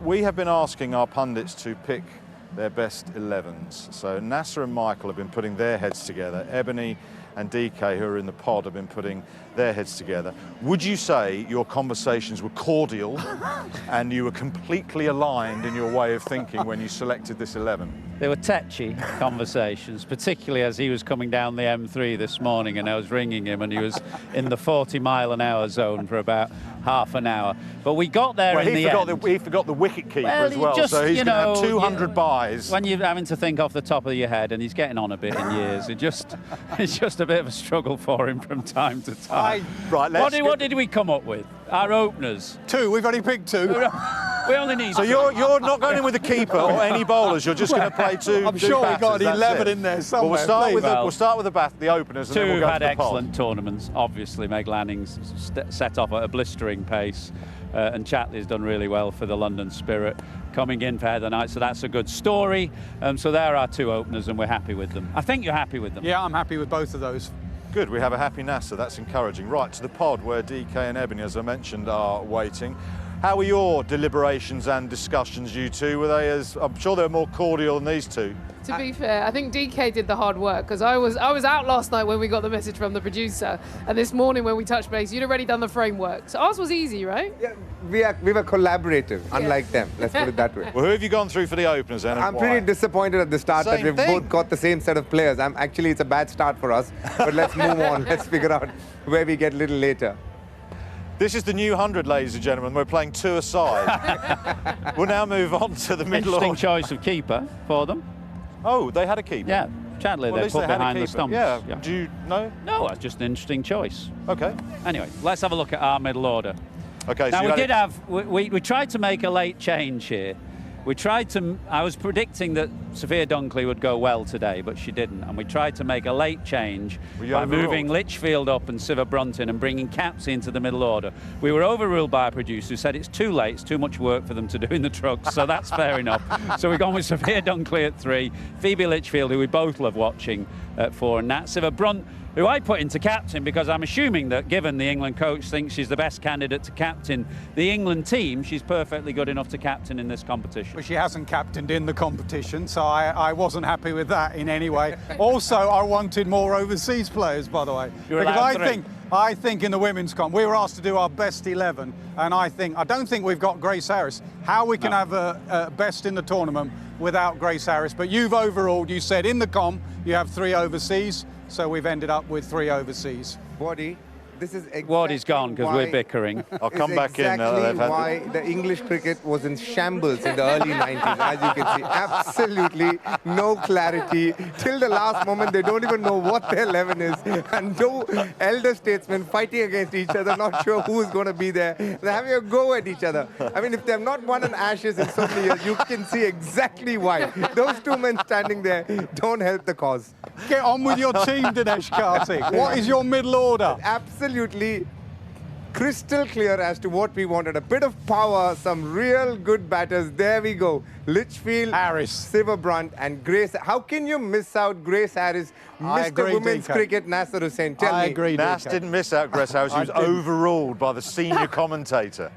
we have been asking our pundits to pick their best 11s. So Nasser and Michael have been putting their heads together. Ebony and DK, who are in the pod, have been putting their heads together. Would you say your conversations were cordial and you were completely aligned in your way of thinking when you selected this 11? They were tetchy conversations, particularly as he was coming down the M3 this morning and I was ringing him and he was in the 40-mile-an-hour zone for about half an hour. But we got there in the end. He forgot the wicket-keeper as well, just, so he's going to have 200 buys. When you're having to think off the top of your head, and he's getting on a bit in years, it's just a bit of a struggle for him from time to time. What did we come up with? Our openers? 2, we've only picked 2. We only need So you're not going in with a keeper or any bowlers, you're just going to play 2 I'm sure we've got 11 in there somewhere. Well, we'll start with the openers and 2 then we'll go had to the excellent pod. tournaments. Obviously, Meg Lanning's set off at a blistering pace, and Chatley's done really well for the London Spirit, coming in for Heather Knight, so that's a good story. So there are 2 openers and we're happy with them. I think you're happy with them. Yeah, I'm happy with both of those. Good, we have a happy Nasser, that's encouraging. Right, to the pod where DK and Ebony, as I mentioned, are waiting. How were your deliberations and discussions, you two? Were they I'm sure they were more cordial than these two. To be fair, I think DK did the hard work, because I was out last night when we got the message from the producer, and this morning when we touched base, you'd already done the framework. So ours was easy, right? Yeah, we were collaborative, unlike them. Let's put it that way. Well, who have you gone through for the openers then? I'm pretty disappointed at the start that we've both got the same set of players. Actually, it's a bad start for us, but let's move on. Let's figure out where we get a little later. This is the new 100, ladies and gentlemen. We're playing 2 aside. We'll now move on to the middle order. Interesting choice of keeper for them. Oh, they had a keeper? Yeah, Chatley, they put behind the stumps. Yeah. Do you know? No, it's just an interesting choice. Okay. Anyway, let's have a look at our middle order. Okay. Now, we tried to make a late change here. I was predicting that Sophia Dunkley would go well today, but she didn't. And we tried to make a late change by moving Litchfield up and Siva Brunt in and bringing Caps into the middle order. We were overruled by a producer who said it's too late, it's too much work for them to do in the trucks, so that's fair enough. So we've gone with Sophia Dunkley at 3, Phoebe Litchfield, who we both love watching, at 4, and Nat Siva Brunt, who I put into captain because I'm assuming that given the England coach thinks she's the best candidate to captain the England team, she's perfectly good enough to captain in this competition. But she hasn't captained in the competition, so I wasn't happy with that in any way. Also, I wanted more overseas players, by the way. Because I think in the women's comp, we were asked to do our best 11, and I don't think we've got Grace Harris. How we can have a best in the tournament without Grace Harris? But you've overruled, you said in the comp, you have 3 overseas. So we've ended up with 3 overseas. Waddy, this is exactly Waddy's gone because we're bickering. I'll come back in. Exactly why the English cricket was in shambles in the early 90s, as you can see. Absolutely no clarity. Till the last moment, they don't even know what their 11 is. And 2 elder statesmen fighting against each other, not sure who's going to be there. They're having a go at each other. I mean, if they've not won an Ashes in so many years, you can see exactly why. Those 2 men standing there don't help the cause. Get on with your team, Dinesh, Karthik. What is your middle order? Absolutely crystal clear as to what we wanted. A bit of power, some real good batters. There we go. Litchfield, Harris, Siva Brunt, and Grace. How can you miss out Grace Harris, Mr. Women's Cricket, Nasser Hussain? Tell me. I agree, Nas didn't miss out Grace Harris. He was overruled by the senior commentator.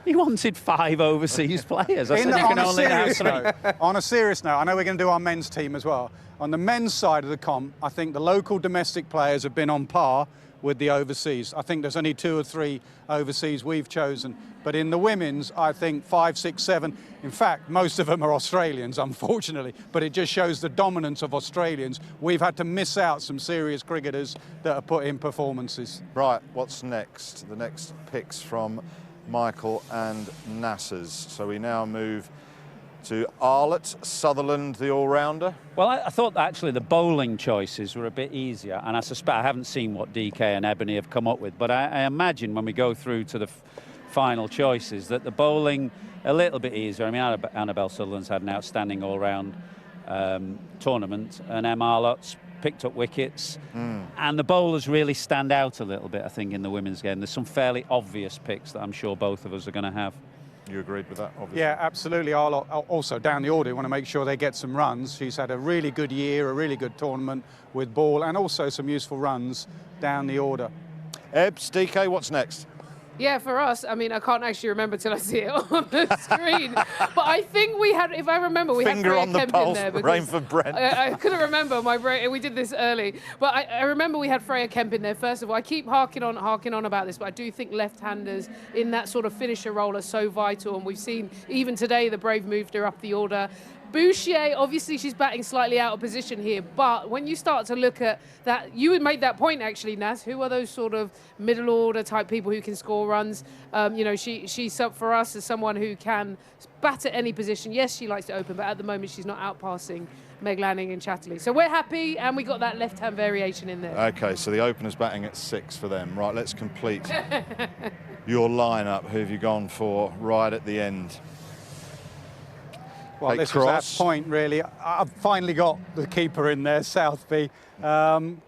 He wanted 5 overseas players. I said you can only have 3. On a serious note, I know we're going to do our men's team as well. On the men's side of the comp, I think the local domestic players have been on par with the overseas. I think there's only 2 or 3 overseas we've chosen. But in the women's, I think 5, 6, 7. In fact, most of them are Australians, unfortunately. But it just shows the dominance of Australians. We've had to miss out some serious cricketers that have put in performances. Right, what's next? The next picks from Michael and Nasser's. So we now move to Arlott, Sutherland, the all-rounder. Well, I thought actually the bowling choices were a bit easier, and I suspect I haven't seen what DK and Ebony have come up with, but I imagine when we go through to the final choices that the bowling a little bit easier. I mean, Annabelle Sutherland's had an outstanding all-round tournament, and Em Arlott's picked up wickets, and the bowlers really stand out a little bit, I think, in the women's game. There's some fairly obvious picks that I'm sure both of us are going to have. You agreed with that, obviously? Yeah, absolutely. Also, down the order, we want to make sure they get some runs. She's had a really good year, a really good tournament with ball, and also some useful runs down the order. Ebs, DK, what's next? Yeah, for us, I mean, I can't actually remember till I see it on the screen. But I think we had, if I remember, we Finger had on the Freya Kemp pulse, in there. Rainford-Brent. I couldn't remember, my brain, we did this early. But I remember we had Freya Kemp in there, first of all. I keep harking on about this, but I do think left-handers in that sort of finisher role are so vital. And we've seen, even today, the Brave moved her up the order. Bouchier, obviously she's batting slightly out of position here, but when you start to look at that, you would make that point actually, Nas, who are those sort of middle order type people who can score runs? You know, she's up for us as someone who can bat at any position. Yes, she likes to open, but at the moment she's not outpassing Meg Lanning and Chatterley. So we're happy, and we got that left-hand variation in there. Okay, so the opener's batting at 6 for them. Right, let's complete your lineup. Who have you gone for right at the end? Well, this was that point, really. I've finally got the keeper in there, Southby.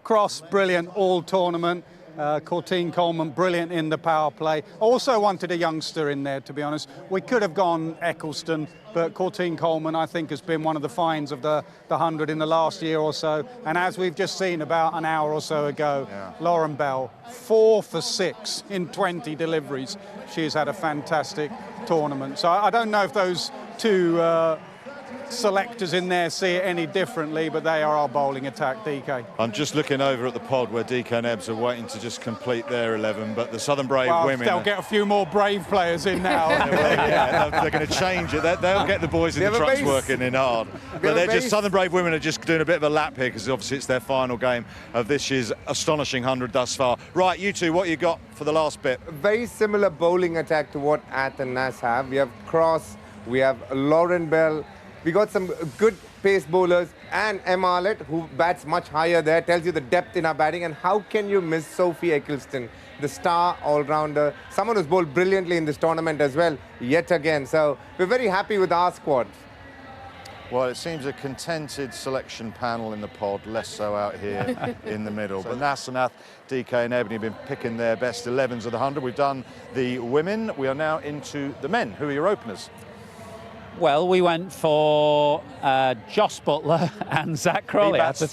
Cross, brilliant all tournament. Courtine Coleman, brilliant in the power play. Also wanted a youngster in there, to be honest. We could have gone Eccleston, but Courtine Coleman, I think, has been one of the finds of the 100 in the last year or so. And as we've just seen about an hour or so ago, Lauren Bell, 4 for 6 in 20 deliveries. She's had a fantastic tournament. So I don't know if those two selectors in there see it any differently, but they are our bowling attack, DK. I'm just looking over at the pod where DK and Ebbs are waiting to just complete their 11, but the Southern Brave women... They'll get a few more Brave players in now. They're going to change it. They'll get the boys in the trucks working in hard. But they're just, Southern Brave women are just doing a bit of a lap here because obviously it's their final game of this year's astonishing 100 thus far. Right, you two, what you got for the last bit? Very similar bowling attack to what Ath and Nas have. We have Cross, we have Lauren Bell. We got some good pace bowlers, and Emma Arlett, who bats much higher there, tells you the depth in our batting. And how can you miss Sophie Eccleston, the star all-rounder, someone who's bowled brilliantly in this tournament as well, yet again. So we're very happy with our squad. Well, it seems a contented selection panel in the pod, less so out here in the middle. But Nas and Ath, DK and Ebony have been picking their best 11s of the 100. We've done the women. We are now into the men. Who are your openers? Well, we went for Joss Butler and Zach Crawley. I had to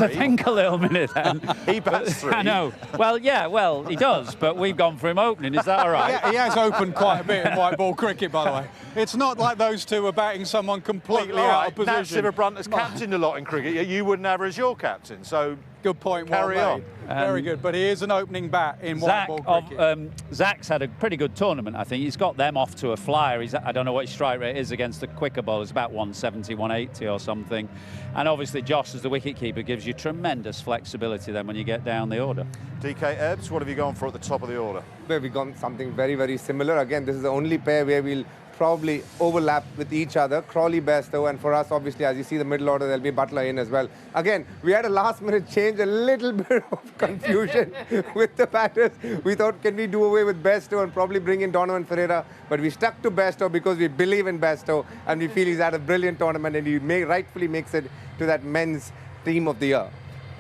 think a little minute then. He bats 3. I know. Well, yeah, well, he does, but we've gone for him opening. Is that all right? Yeah, he has opened quite a bit in white ball cricket, by the way. It's not like those two are batting someone completely out of position. Nasser Brunt has captained a lot in cricket. You wouldn't have her as your captain, so... Good point, carry on. Very good, but he is an opening bat in white ball cricket. Zach's had a pretty good tournament, I think. He's got them off to a flyer. I don't know what his strike rate is against the quicker bowlers, about 170, 180 or something. And obviously Josh, as the wicketkeeper, gives you tremendous flexibility then when you get down the order. DK Ebbs, what have you gone for at the top of the order? We've gone something very, very similar. Again, this is the only pair where we'll probably overlap with each other. Crawley, Bairstow, and for us, obviously, as you see the middle order, there'll be Butler in as well. Again, we had a last-minute change, a little bit of confusion with the batters. We thought, can we do away with Bairstow and probably bring in Donovan Ferreira? But we stuck to Bairstow because we believe in Bairstow, and we feel he's had a brilliant tournament, and he rightfully makes it to that men's team of the year.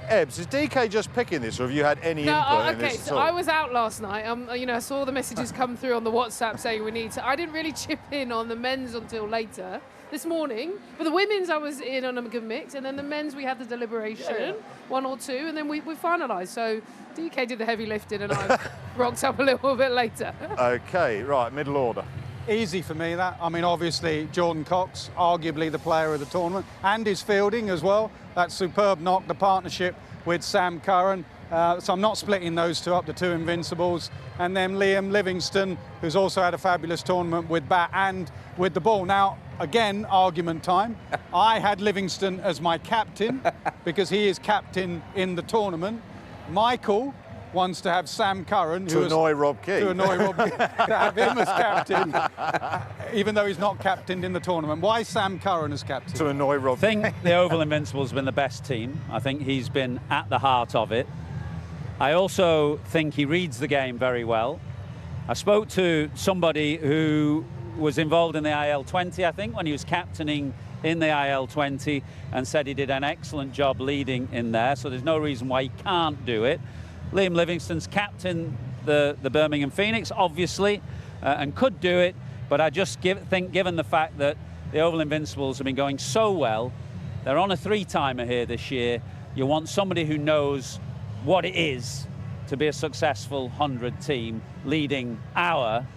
Ebbs, is DK just picking this, or have you had any input in this? Okay, so I was out last night. You know, I saw the messages come through on the WhatsApp saying we need to. I didn't really chip in on the men's until later this morning. But the women's, I was in on a good mix, and then the men's, we had the deliberation, 1 or 2, and then we finalised. So DK did the heavy lifting, and I rocked up a little bit later. Okay, right, middle order. Easy for me, that. I mean, obviously, Jordan Cox, arguably the player of the tournament, and his fielding as well. That superb knock, the partnership with Sam Curran. So I'm not splitting those two up, the two invincibles. And then Liam Livingston, who's also had a fabulous tournament with bat and with the ball. Now, again, argument time. I had Livingston as my captain because he is captain in the tournament. Michael wants to have Sam Curran, to annoy Rob Key. To have him as captain, even though he's not captained in the tournament. Why Sam Curran as captain? To annoy Rob. I think the Oval Invincibles have been the best team. I think he's been at the heart of it. I also think he reads the game very well. I spoke to somebody who was involved in the IL-20, I think, when he was captaining in the IL-20, and said he did an excellent job leading in there, so there's no reason why he can't do it. Liam Livingston's captain the Birmingham Phoenix, obviously, and could do it, but I just think given the fact that the Oval Invincibles have been going so well, they're on a 3-timer here this year, you want somebody who knows what it is to be a successful 100 team leading our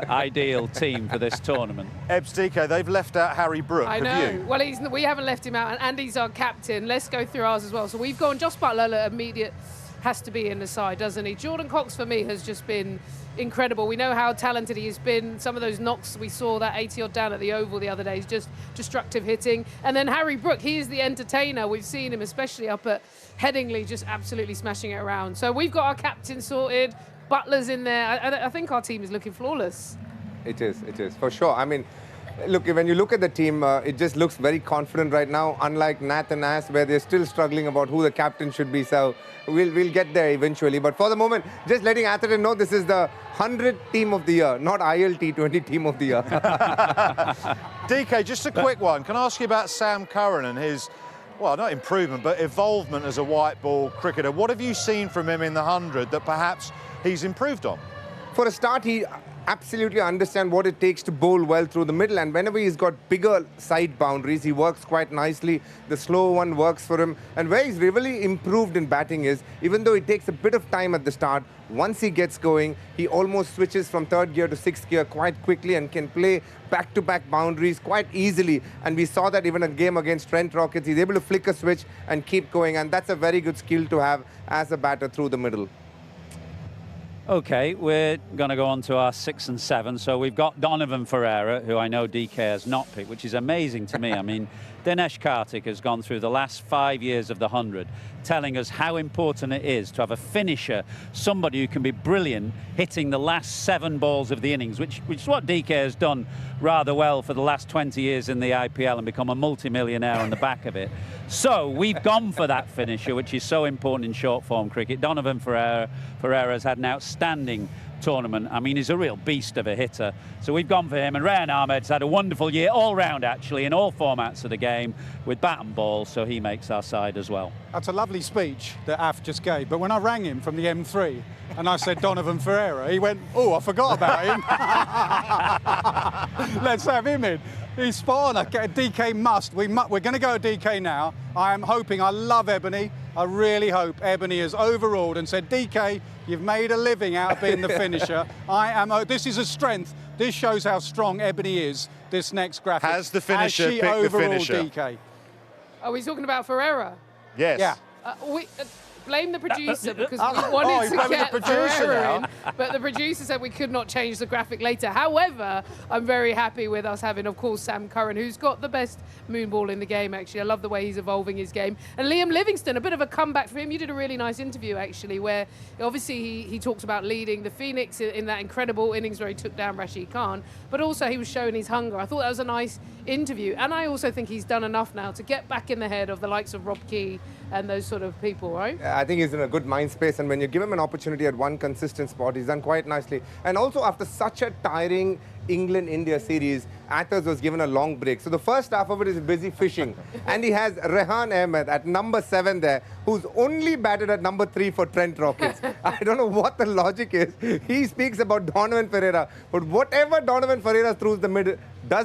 ideal team for this tournament. Ebs, DK, they've left out Harry Brook. I know. Have you? Well, we haven't left him out, and Andy's our captain. Let's go through ours as well. So we've gone Joss Butler, immediate, has to be in the side, doesn't he? Jordan Cox, for me, has just been incredible. We know how talented he has been. Some of those knocks we saw, that 80-odd down at the Oval the other day, is just destructive hitting. And then Harry Brook, he is the entertainer. We've seen him, especially up at Headingley, just absolutely smashing it around. So we've got our captain sorted. Butler's in there. I think our team is looking flawless. It is, for sure. I mean, look, when you look at the team, it just looks very confident right now, unlike Nath and Nas, where they're still struggling about who the captain should be. So we'll get there eventually. But for the moment, just letting Atherton know this is the 100th team of the year, not ILT20 team of the year. DK, just a quick one. Can I ask you about Sam Curran and his, well, not improvement, but evolvement as a white ball cricketer? What have you seen from him in the 100 that perhaps he's improved on? For a start, he absolutely understands what it takes to bowl well through the middle, and whenever he's got bigger side boundaries, he works quite nicely. The slow one works for him, and where he's really improved in batting is, even though it takes a bit of time at the start, once he gets going, he almost switches from third gear to sixth gear quite quickly and can play back-to-back boundaries quite easily. And we saw that even in a game against Trent Rockets, he's able to flick a switch and keep going, and that's a very good skill to have as a batter through the middle. Okay, we're going to go on to our 6 and 7. So we've got Donovan Ferreira, who I know DK has not picked, which is amazing to me. I mean, Dinesh Karthik has gone through the last 5 years of the 100, telling us how important it is to have a finisher, somebody who can be brilliant hitting the last 7 balls of the innings, which is what DK has done rather well for the last 20 years in the IPL and become a multi-millionaire on the back of it. So we've gone for that finisher, which is so important in short-form cricket. Donovan Ferreira has had an outstanding tournament. I mean, he's a real beast of a hitter. So we've gone for him. And Rayan Ahmed's had a wonderful year all round, actually, in all formats of the game with bat and ball. So he makes our side as well. That's a lovely speech that Af just gave. But when I rang him from the M3 and I said Donovan Ferreira, he went, oh, I forgot about him. Let's have him in. He's spot on. DK must. We're going to go to DK now. I am hoping, I love Ebony. I really hope Ebony has overruled and said, DK, you've made a living out of being the finisher. This is a strength. This shows how strong Ebony is, this next graphic. Has the finisher picked the finisher? DK? Are we talking about Ferreira? Yes. Yeah. Blame the producer because we wanted to get the producer Ferreira now. in, but the producer said we could not change the graphic later. However, I'm very happy with us having, of course, Sam Curran, who's got the best moon ball in the game, actually. I love the way he's evolving his game. And Liam Livingstone, a bit of a comeback for him. You did a really nice interview, actually, where obviously he talks about leading the Phoenix in that incredible innings where he took down Rashid Khan, but also he was showing his hunger. I thought that was a nice interview. And I also think he's done enough now to get back in the head of the likes of Rob Key and those sort of people, right? I think he's in a good mind space, and when you give him an opportunity at one consistent spot, he's done quite nicely. And also, after such a tiring England-India series, Athers was given a long break. So the first half of it is busy fishing. And he has Rehan Ahmed at number 7 there, who's only batted at number 3 for Trent Rockets. I don't know what the logic is. He speaks about Donovan Ferreira, but whatever Donovan Ferreira does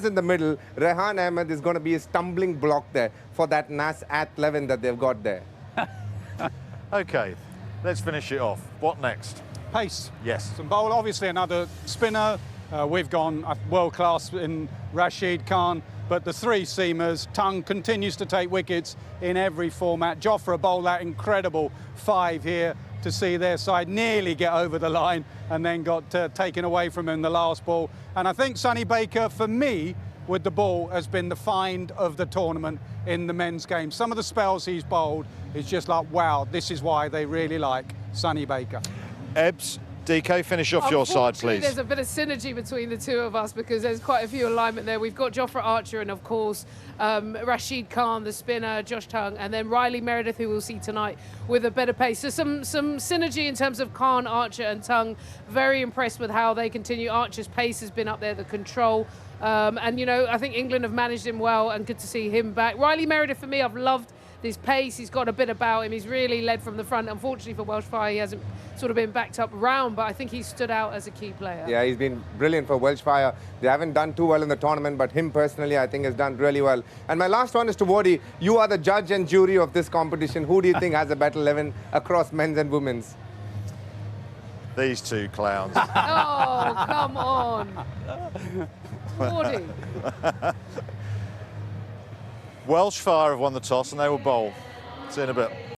in the middle, Rehan Ahmed is going to be a stumbling block there for that Nas at 11 that they've got there. Okay, let's finish it off. What next? Pace. Yes. Some bowl, obviously another spinner. We've gone world-class in Rashid Khan, but the 3 seamers, Tongue continues to take wickets in every format. Jofra bowled that incredible 5 here to see their side nearly get over the line and then got taken away from him in the last ball. And I think Sonny Baker, for me, with the ball, has been the find of the tournament in the men's game. Some of the spells he's bowled is just like, wow, this is why they really like Sonny Baker. Ebbs, DK, finish off your side, please. There's a bit of synergy between the two of us because there's quite a few alignment there. We've got Jofra Archer and, of course, Rashid Khan, the spinner, Josh Tongue, and then Riley Meredith, who we'll see tonight with a better pace. So some synergy in terms of Khan, Archer and Tongue. Very impressed with how they continue. Archer's pace has been up there, the control. And, you know, I think England have managed him well and good to see him back. Riley Meredith, for me, I've loved this pace. He's got a bit about him. He's really led from the front. Unfortunately for Welsh Fire, he hasn't sort of been backed up round, but I think he's stood out as a key player. Yeah, he's been brilliant for Welsh Fire. They haven't done too well in the tournament, but him personally, I think, has done really well. And my last one is to Wadi. You are the judge and jury of this competition. Who do you think has a better 11 across men's and women's? These two clowns. Oh, come on. Wardy. Welsh Fire have won the toss and they will bowl. See you in a bit.